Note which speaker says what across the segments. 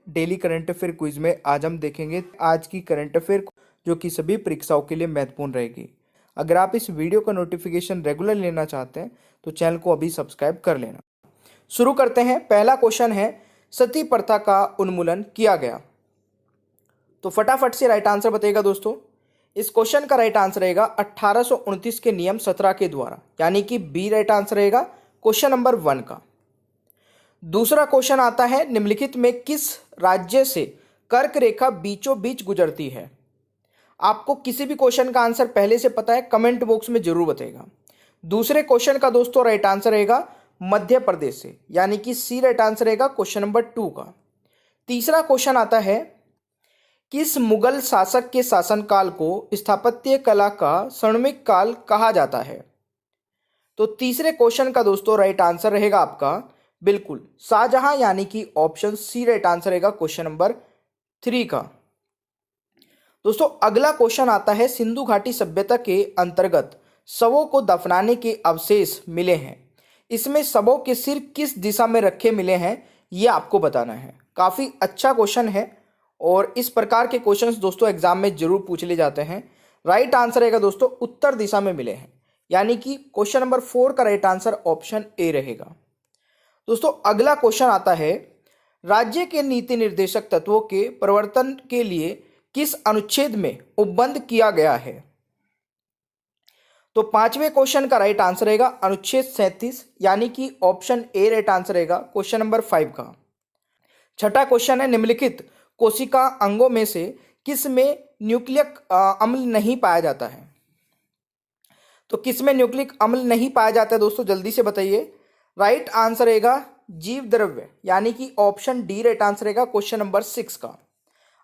Speaker 1: Daily current affair quiz में आज हम देखेंगे आज की करंट अफेयर जो कि सभी परीक्षाओं के लिए महत्वपूर्ण रहेगी। अगर आप इस वीडियो का नोटिफिकेशन रेगुलर लेना चाहते हैं तो चैनल को अभी सब्सक्राइब कर लेना। शुरू करते हैं। पहला क्वेश्चन है, सती प्रथा का उन्मूलन किया गया। तो फटाफट से राइट आंसर बताइएगा दोस्तों। इस क्वेश्चन का राइट आंसर रहेगा 1829 के नियम 17 के द्वारा, यानी कि बी राइट आंसर रहेगा क्वेश्चन नंबर 1 का। दूसरा क्वेश्चन आता है, निम्नलिखित में किस राज्य से कर्क रेखा बीचों बीच गुजरती है। आपको किसी भी क्वेश्चन का आंसर पहले से पता है, कमेंट बॉक्स में जरूर बताइएगा। दूसरे क्वेश्चन का दोस्तों राइट आंसर रहेगा मध्य प्रदेश से, यानी कि सी राइट आंसर रहेगा क्वेश्चन नंबर 2 का। तीसरा क्वेश्चन आता है, किस मुगल शासक के शासनकाल को स्थापत्य कला का स्वर्णिम काल कहा जाता है। तो तीसरे क्वेश्चन का दोस्तों राइट आंसर रहेगा आपका बिल्कुल शाहजहां, यानी कि ऑप्शन सी राइट आंसर रहेगा क्वेश्चन नंबर 3 का। दोस्तों अगला क्वेश्चन आता है, सिंधु घाटी सभ्यता के अंतर्गत शवों को दफनाने के अवशेष मिले हैं, इसमें शवों के सिर किस दिशा में रखे मिले हैं, यह आपको बताना है। काफी अच्छा क्वेश्चन है और इस प्रकार के क्वेश्चंस दोस्तों एग्जाम में जरूर पूछ ले जाते हैं। राइट आंसर रहेगा दोस्तों उत्तर दिशा में मिले हैं, यानी कि क्वेश्चन नंबर 4 का राइट आंसर ऑप्शन ए रहेगा। दोस्तों अगला क्वेश्चन आता है, राज्य के नीति निर्देशक तत्वों के प्रवर्तन के लिए किस अनुच्छेद में उपबंध किया गया है। तो पांचवें क्वेश्चन का राइट आंसर रहेगा अनुच्छेद 37, यानी कि ऑप्शन ए राइट आंसर रहेगा क्वेश्चन नंबर 5 का। छठा क्वेश्चन है, निम्नलिखित कोशिका अंगों में से किस में न्यूक्लिक अम्ल नहीं पाया जाता है। तो किस में न्यूक्लिक अम्ल नहीं पाया जाता है दोस्तों, जल्दी से बताइए। राइट आंसर रहेगा जीव द्रव्य, यानी कि ऑप्शन डी राइट आंसर रहेगा क्वेश्चन नंबर 6 का।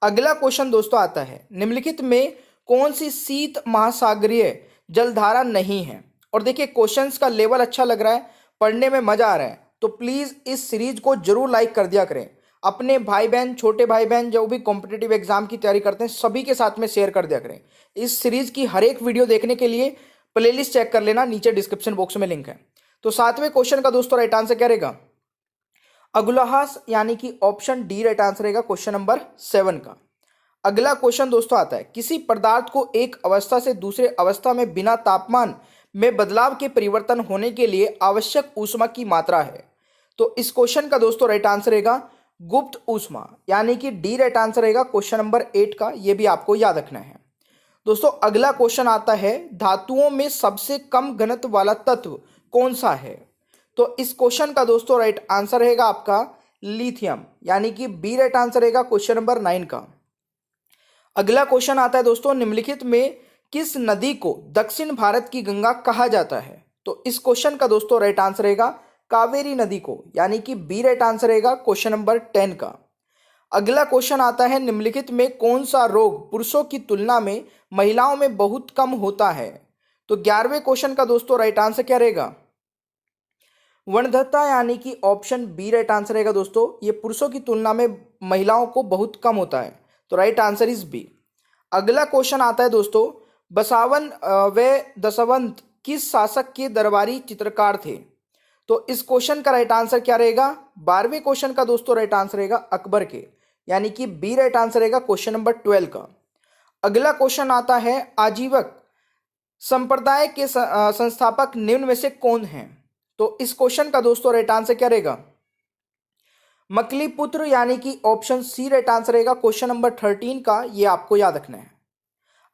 Speaker 1: अगला क्वेश्चन दोस्तों आता है, निम्नलिखित में कौन सी शीत महासागरीय जलधारा नहीं है। और देखिए क्वेश्चंस का लेवल अच्छा लग रहा है, पढ़ने में मजा आ रहा है, तो प्लीज इस सीरीज को जरूर लाइक कर दिया करें। अपने भाई बहन, छोटे भाई बहन जो भी कॉम्पिटिटिव एग्जाम की तैयारी करते हैं सभी के साथ में शेयर कर दिया करें। इस सीरीज की हर एक वीडियो देखने के लिए प्लेलिस्ट चेक कर लेना, नीचे डिस्क्रिप्शन बॉक्स में लिंक है। तो सातवें क्वेश्चन का दोस्तों राइट आंसर क्या रहेगा, अगुलहास, यानी कि ऑप्शन डी राइट आंसर रहेगा क्वेश्चन नंबर 7 का। अगला क्वेश्चन दोस्तों आता है, किसी पदार्थ को एक अवस्था से दूसरे अवस्था में बिना तापमान में बदलाव के परिवर्तन होने के लिए आवश्यक ऊष्मा की मात्रा है। तो इस क्वेश्चन का दोस्तों राइट आंसर रहेगा गुप्त ऊष्मा, यानी कि डी राइट आंसर रहेगा क्वेश्चन नंबर 8 का। यह भी आपको याद रखना है। दोस्तों अगला क्वेश्चन आता है, धातुओं में सबसे कम घनत्व वाला तत्व कौन सा है। तो इस क्वेश्चन का दोस्तों राइट आंसर रहेगा आपका लिथियम, यानी कि बी राइट आंसर रहेगा क्वेश्चन नंबर 9 का। अगला क्वेश्चन आता है दोस्तों, निम्नलिखित में किस नदी को दक्षिण भारत की गंगा कहा जाता है। तो इस क्वेश्चन का दोस्तों राइट आंसर रहेगा कावेरी नदी को, यानी कि बी राइट आंसर रहेगा क्वेश्चन नंबर 10 का। अगला क्वेश्चन आता है, निम्नलिखित में कौन सा रोग पुरुषों की तुलना में महिलाओं में बहुत कम होता है। तो 11वें क्वेश्चन का दोस्तों राइट आंसर क्या रहेगा, वंध्यता, यानी कि ऑप्शन बी राइट आंसर रहेगा दोस्तों। ये पुरुषों की तुलना में महिलाओं को बहुत कम होता है, तो राइट आंसर इज बी। अगला क्वेश्चन आता है दोस्तों, बसावन व दशवंत किस शासक के दरबारी चित्रकार थे। तो इस क्वेश्चन का राइट आंसर क्या रहेगा, 12वें क्वेश्चन का दोस्तों राइट आंसर रहेगा अकबर के, यानी कि बी राइट आंसर रहेगा क्वेश्चन नंबर 12 का। अगला क्वेश्चन आता है, आजीवक संप्रदाय के संस्थापक निम्न में से कौन हैं। तो इस क्वेश्चन का दोस्तों राइट आंसर क्या रहेगा, मकलीपुत्र, यानी कि ऑप्शन सी राइट आंसर रहेगा क्वेश्चन नंबर 13 का। यह आपको याद रखना है।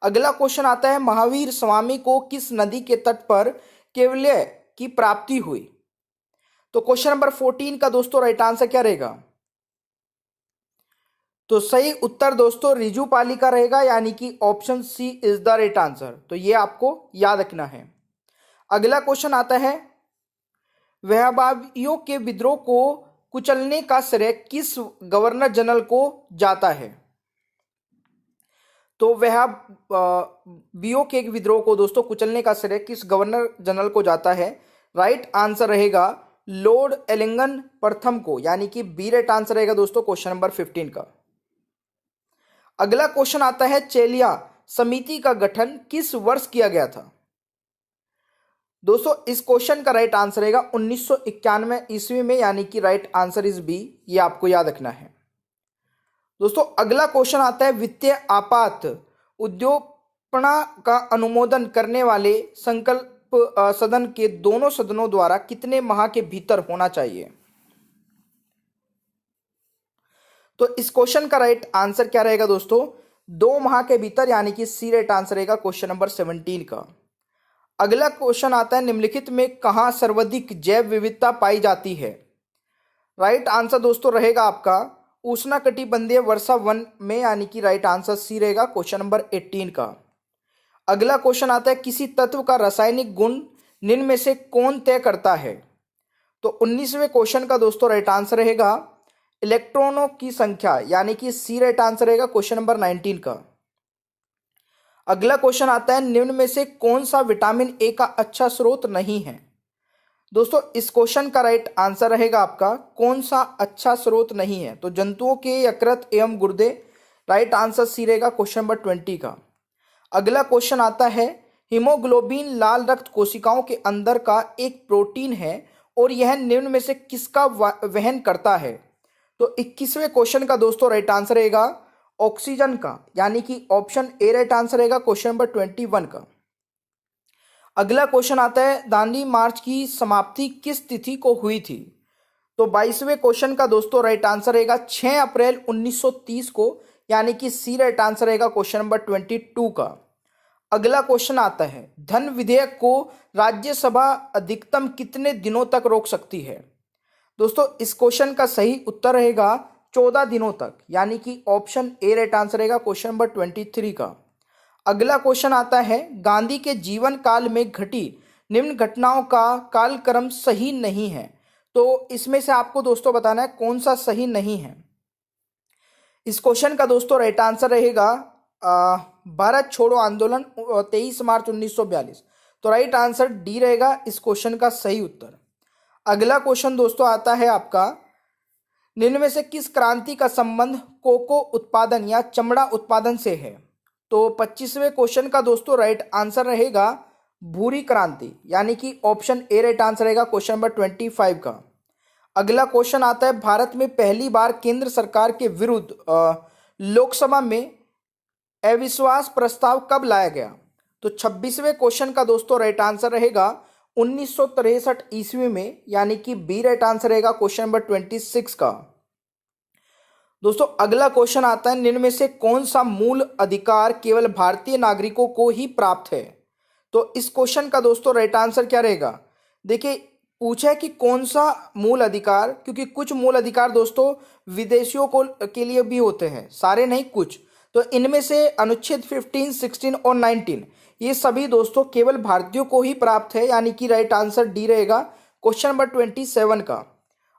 Speaker 1: अगला क्वेश्चन आता है, महावीर स्वामी को किस नदी के तट पर कैवल्य की प्राप्ति हुई। तो क्वेश्चन नंबर 14 का दोस्तों राइट आंसर क्या रहेगा, तो सही उत्तर दोस्तों रिजुपाली का रहेगा, यानी कि option C is the right answer. तो यह आपको याद रखना है। अगला क्वेश्चन आता है, वहाबियों के विद्रोह को कुचलने का श्रेय किस गवर्नर जनरल को जाता है। तो वहाबियों के विद्रोह को दोस्तों कुचलने का श्रेय किस गवर्नर जनरल को जाता है। राइट आंसर रहेगा लॉर्ड एलिंगन प्रथम को, यानी कि बी राइट आंसर रहेगा दोस्तों क्वेश्चन नंबर 15 का। अगला क्वेश्चन आता है, चेलिया समिति का गठन किस वर्ष किया गया था। दोस्तों इस क्वेश्चन का राइट आंसर रहेगा 1991 ईस्वी में, यानी कि राइट आंसर इज बी। ये आपको याद रखना है। दोस्तों अगला क्वेश्चन आता है, वित्तीय आपात उद्योगपणा का अनुमोदन करने वाले संकल्प सदन के दोनों सदनों द्वारा कितने माह के भीतर होना चाहिए? तो इस क्वेश्चन का राइट आंसर क्या रहेगा दोस्तों? 2 माह के भीतर, यानी कि सी राइट आंसर रहेगा क्वेश्चन नंबर 17 का। अगला क्वेश्चन आता है, निम्नलिखित में कहां सर्वाधिक जैव विविधता पाई जाती है? राइट आंसर दोस्तों रहेगा आपका उष्णकटिबंधीय वर्षा वन में, यानी कि राइट आंसर सी रहेगा क्वेश्चन नंबर 18 का। अगला क्वेश्चन आता है, किसी तत्व का रासायनिक गुण निम्न में से कौन तय करता है? तो 19वें क्वेश्चन का दोस्तों राइट आंसर रहेगा इलेक्ट्रॉनों की संख्या, यानी कि सी राइट आंसर रहेगा क्वेश्चन नंबर 19 का। अगला क्वेश्चन आता है, निम्न में से कौन सा विटामिन ए का अच्छा स्रोत नहीं है? दोस्तों इस क्वेश्चन का राइट आंसर रहेगा आपका कौन सा अच्छा स्रोत नहीं है? तो जंतुओं के यकृत एवं गुर्दे, राइट आंसर सी रहेगा क्वेश्चन नंबर 20 का। अगला क्वेश्चन आता है, हीमोग्लोबिन लाल रक्त कोशिकाओं के अंदर का एक प्रोटीन है और यह निम्न में से किसका वहन करता है? तो 21वें क्वेश्चन का दोस्तों राइट आंसर रहेगा ऑक्सीजन का, यानी कि ऑप्शन ए राइट आंसर रहेगा क्वेश्चन नंबर 21 का। अगला क्वेश्चन आता है, दांडी मार्च की समाप्ति किस तिथि को हुई थी? तो 22वें क्वेश्चन का दोस्तों राइट आंसर रहेगा 6 अप्रैल 1930 को, यानी कि सी राइट आंसर रहेगा क्वेश्चन नंबर 22 का। अगला क्वेश्चन आता है, धन विधेयक को राज्यसभा अधिकतम कितने दिनों तक रोक सकती है? दोस्तों इस क्वेश्चन का सही उत्तर रहेगा 14 दिनों तक, यानी कि ऑप्शन ए राइट आंसर रहेगा क्वेश्चन नंबर 23 का। अगला क्वेश्चन आता है, गांधी के जीवन काल में घटी निम्न घटनाओं का कालक्रम सही नहीं है। तो इसमें से आपको दोस्तों बताना है कौन सा सही नहीं है। इस क्वेश्चन का दोस्तों राइट आंसर रहेगा भारत छोड़ो आंदोलन 23 मार्च 1942। तो राइट आंसर डी रहेगा इस क्वेश्चन का सही उत्तर। अगला क्वेश्चन दोस्तों आता है आपका, निम्न में से किस क्रांति का संबंध कोको उत्पादन या चमड़ा उत्पादन से है? तो 25वें क्वेश्चन का दोस्तों राइट आंसर रहेगा भूरी क्रांति, यानी कि ऑप्शन ए राइट आंसर रहेगा क्वेश्चन नंबर 25 का। अगला क्वेश्चन आता है, भारत में पहली बार केंद्र सरकार के विरुद्ध लोकसभा में अविश्वास प्रस्ताव कब लाया गया? तो 26वें क्वेश्चन का दोस्तों राइट आंसर रहेगा 1963 ईस्वी में, यानी कि बी राइट आंसर रहेगा क्वेश्चन नंबर 26 का। दोस्तों अगला क्वेश्चन आता है, निम्न में से कौन सा मूल अधिकार केवल भारतीय नागरिकों को ही प्राप्त है? तो इस क्वेश्चन का दोस्तों राइट आंसर क्या रहेगा? देखिए पूछा है कि कौन सा मूल अधिकार, क्योंकि कुछ मूल अधिकार दोस्तों विदेशियों को के लिए भी होते हैं, सारे नहीं कुछ। तो इनमें से अनुच्छेद 15, 16 और 19 ये सभी दोस्तों केवल भारतीयों को ही प्राप्त है, यानी कि राइट आंसर डी रहेगा क्वेश्चन नंबर 27 का।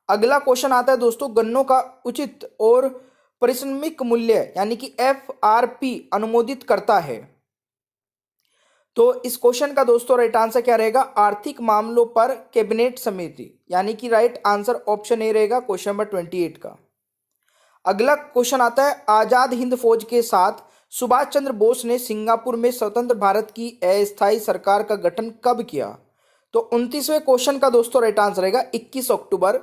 Speaker 1: अगला क्वेश्चन आता है दोस्तों, गन्नों का उचित और पारिश्रमिक मूल्य यानी कि FRP अनुमोदित करता है। तो इस क्वेश्चन का दोस्तों राइट आंसर क्या रहेगा? आर्थिक मामलों पर कैबिनेट समिति, यानी कि राइट आंसर ऑप्शन ए रहेगा क्वेश्चन नंबर 28 का। अगला क्वेश्चन आता है, आजाद हिंद फौज के साथ सुभाष चंद्र बोस ने सिंगापुर में स्वतंत्र भारत की अस्थायी सरकार का गठन कब किया? तो 29वें क्वेश्चन का दोस्तों राइट आंसर रहेगा 21 अक्टूबर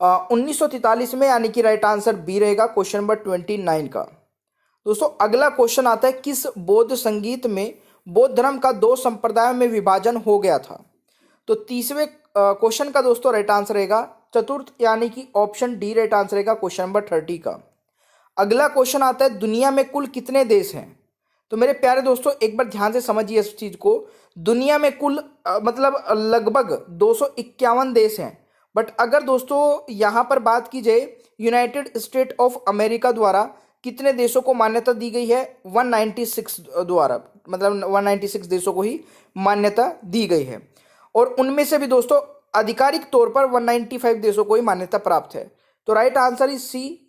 Speaker 1: 1943 में, यानी कि राइट आंसर बी रहेगा क्वेश्चन नंबर 29 का। दोस्तों अगला क्वेश्चन आता है, किस बौद्ध संगीत में बौद्ध धर्म का 2 संप्रदायों में विभाजन हो गया था? तो 30वें क्वेश्चन का दोस्तों राइट आंसर रहेगा चतुर्थ, यानी कि ऑप्शन डी राइट आंसर रहेगा क्वेश्चन नंबर 30 का। अगला क्वेश्चन आता है, दुनिया में कुल कितने देश हैं? तो मेरे प्यारे दोस्तों एक बार ध्यान से समझिए इस चीज को। दुनिया में कुल मतलब लगभग 251 देश हैं, बट अगर दोस्तों यहाँ पर बात की जाए यूनाइटेड स्टेट ऑफ अमेरिका द्वारा कितने देशों को मान्यता दी गई है? 196 द्वारा, मतलब 196 देशों को ही मान्यता दी गई है, और उनमें से भी दोस्तों आधिकारिक तौर पर 195 देशों को ही मान्यता प्राप्त है। तो राइट आंसर इज सी।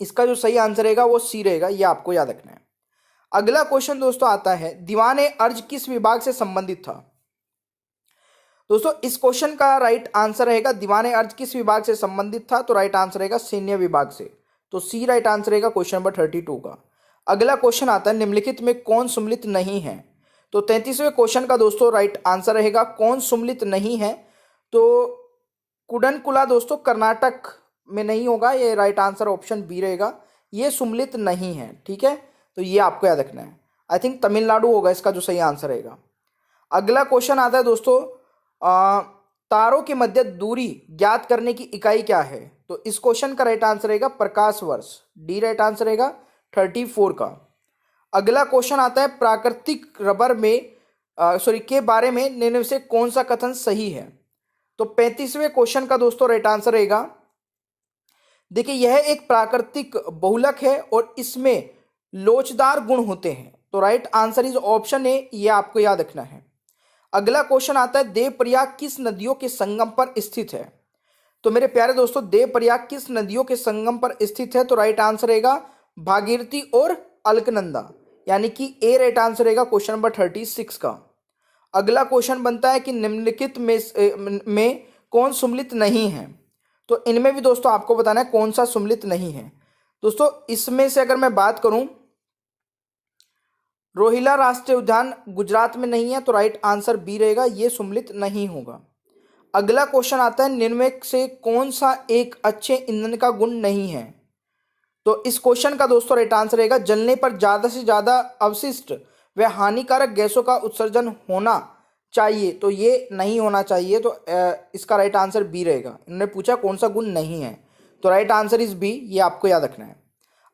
Speaker 1: इसका जो सही आंसर रहेगा वो सी रहेगा, ये आपको याद रखना है। अगला क्वेश्चन दोस्तों आता है, दीवाने अर्ज किस विभाग से संबंधित था? दोस्तों इस क्वेश्चन का राइट आंसर रहेगा दीवाने अर्ज किस विभाग से संबंधित था? तो राइट आंसर रहेगा सैन्य विभाग से। तो सी राइट आंसर रहेगा क्वेश्चन नंबर 32 का। अगला क्वेश्चन आता है, निम्नलिखित में कौन सम्मिलित नहीं है? तो 33वें क्वेश्चन का दोस्तों राइट आंसर रहेगा कौन सम्मिलित नहीं है? तो कुडनकुला दोस्तों कर्नाटक में नहीं होगा, ये राइट आंसर ऑप्शन बी रहेगा, ये सम्मिलित नहीं है। ठीक है, तो ये आपको याद रखना है। आई थिंक तमिलनाडु होगा इसका जो सही आंसर रहेगा। अगला क्वेश्चन आता है दोस्तों, तारों के मध्य दूरी ज्ञात करने की इकाई क्या है? तो इस क्वेश्चन का राइट आंसर रहेगा प्रकाश वर्ष, डी राइट आंसर रहेगा 34 का। अगला क्वेश्चन आता है प्राकृतिक रबर में के बारे में निम्न में से कौन सा कथन सही है? तो 35वें क्वेश्चन का दोस्तों राइट आंसर रहेगा, देखिए यह एक प्राकृतिक बहुलक है और इसमें लोचदार गुण होते हैं। तो right answer is option A, ये आपको याद रखना है। अगला क्वेश्चन आता है देवप्रयाग किस नदियों के संगम पर स्थित है? तो मेरे प्यारे दोस्तों देवप्रयाग किस नदियों के संगम पर स्थित है? तो राइट आंसर रहेगा भागीरथी और अलकनंदा, यानी कि ए राइट आंसर रहेगा क्वेश्चन नंबर 36 का। अगला क्वेश्चन बनता है कि निम्नलिखित में कौन सम्मिलित नहीं है? तो इनमें भी दोस्तों आपको बताना है कौन सा सम्मिलित नहीं है। दोस्तों इसमें से अगर मैं बात करूं, रोहिला राष्ट्रीय उद्यान गुजरात में नहीं है, तो राइट आंसर बी रहेगा, ये सम्मिलित नहीं होगा। अगला क्वेश्चन आता है निम्न में से कौन सा एक अच्छे ईंधन का गुण नहीं है? तो इस क्वेश्चन का दोस्तों राइट आंसर रहेगा जलने पर ज्यादा से ज्यादा अवशिष्ट व हानिकारक गैसों का उत्सर्जन होना चाहिए, तो ये नहीं होना चाहिए। तो इसका राइट आंसर बी रहेगा। इन्होंने पूछा कौन सा गुण नहीं है, तो राइट आंसर इज बी, ये आपको याद रखना है।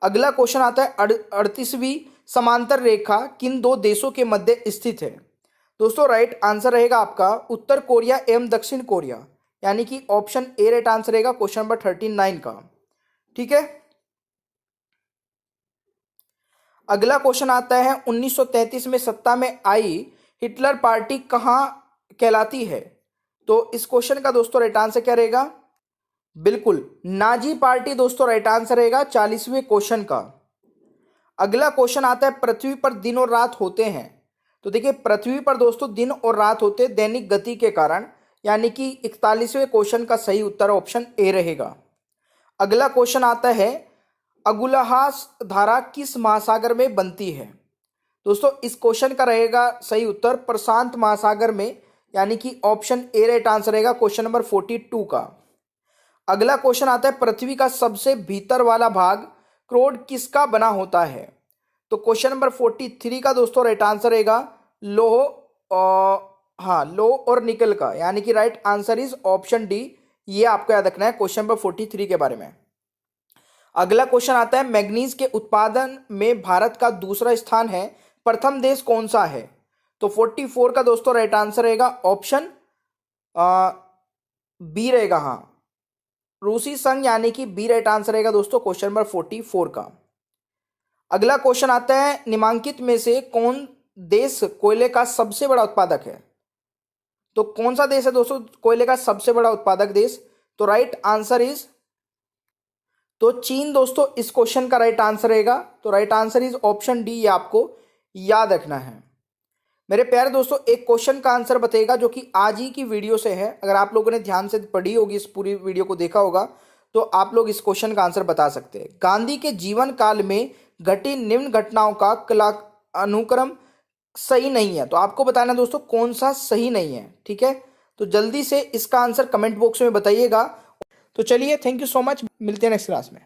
Speaker 1: अगला क्वेश्चन आता है 38वीं समांतर रेखा किन दो देशों के मध्य स्थित है? दोस्तों राइट आंसर रहेगा आपका उत्तर कोरिया एवं दक्षिण कोरिया, यानी कि ऑप्शन ए राइट आंसर रहेगा क्वेश्चन नंबर 39 का। ठीक है, अगला क्वेश्चन आता है 1933 में सत्ता में आई हिटलर पार्टी कहाँ कहलाती है? तो इस क्वेश्चन का दोस्तों राइट आंसर क्या रहेगा? बिल्कुल नाजी पार्टी दोस्तों राइट आंसर रहेगा 40वें क्वेश्चन का। अगला क्वेश्चन आता है पृथ्वी पर दिन और रात होते हैं। तो देखिए पृथ्वी पर दोस्तों दिन और रात होते हैं दैनिक गति के कारण, यानी कि 41वें क्वेश्चन का सही उत्तर ऑप्शन ए रहेगा। अगला क्वेश्चन आता है अगुलहास धारा किस महासागर में बनती है? दोस्तों इस क्वेश्चन का रहेगा सही उत्तर प्रशांत महासागर में, यानी कि ऑप्शन ए राइट आंसर रहेगा क्वेश्चन नंबर 42 का। अगला क्वेश्चन आता है पृथ्वी का सबसे भीतर वाला भाग क्रोड किसका बना होता है? तो क्वेश्चन नंबर 43 का दोस्तों राइट आंसर रहेगा लोह और निकल का, यानी कि right answer is option D, ये आपको याद रखना है क्वेश्चन नंबर 43 के बारे में। अगला क्वेश्चन आता है मैग्नीज के उत्पादन में भारत का दूसरा स्थान है, प्रथम देश कौन सा है? तो 44 का दोस्तों राइट आंसर रहेगा ऑप्शन बी रहेगा, हाँ रूसी संघ, यानी कि बी राइट आंसर रहेगा दोस्तों क्वेश्चन नंबर 44 का। अगला क्वेश्चन आता है निम्नलिखित में से कौन देश कोयले का सबसे बड़ा उत्पादक है? तो कौन सा देश है दोस्तों कोयले का सबसे बड़ा उत्पादक देश? तो राइट आंसर इज तो चीन दोस्तों इस क्वेश्चन का राइट आंसर रहेगा। तो right answer is option D, ये आपको याद रखना है। मेरे प्यारे दोस्तों एक क्वेश्चन का आंसर बताएगा जो कि आज ही की वीडियो से है। अगर आप लोगों ने ध्यान से पढ़ी होगी, इस पूरी वीडियो को देखा होगा, तो आप लोग इस क्वेश्चन का आंसर बता सकते हैं। गांधी के जीवन काल में घटी निम्न घटनाओं का अनुक्रम सही नहीं है, तो आपको बताना दोस्तों कौन सा सही नहीं है। ठीक है, तो जल्दी से इसका आंसर कमेंट बॉक्स में बताइएगा। तो चलिए, थैंक यू सो मच, मिलते हैं नेक्स्ट क्लास में।